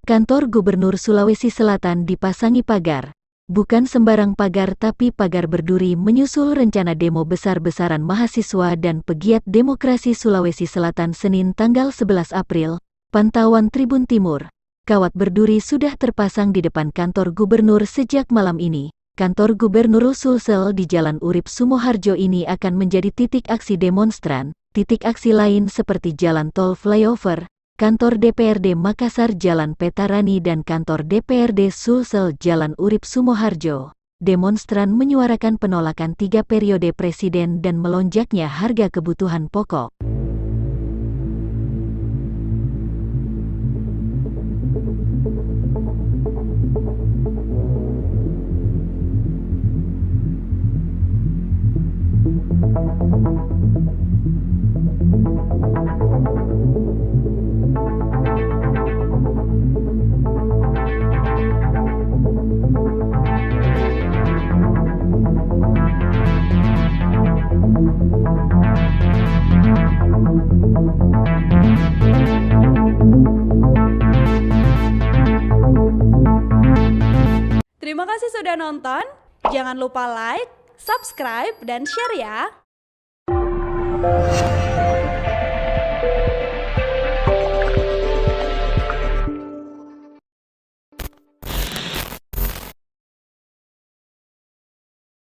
Kantor Gubernur Sulawesi Selatan dipasangi pagar. Bukan sembarang pagar tapi pagar berduri menyusul rencana demo besar-besaran mahasiswa dan pegiat demokrasi Sulawesi Selatan Senin tanggal 11 April. Pantauan Tribun Timur. Kawat berduri sudah terpasang di depan kantor gubernur sejak malam ini. Kantor Gubernur Sulsel di Jalan Urip Sumoharjo ini akan menjadi titik aksi demonstran. Titik aksi lain seperti Jalan Tol Flyover, Kantor DPRD Makassar Jalan Petarani dan Kantor DPRD Sulsel Jalan Urip Sumoharjo. Demonstran menyuarakan penolakan 3 periode presiden dan melonjaknya harga kebutuhan pokok. Terima kasih sudah nonton. Jangan lupa like, subscribe, dan share ya.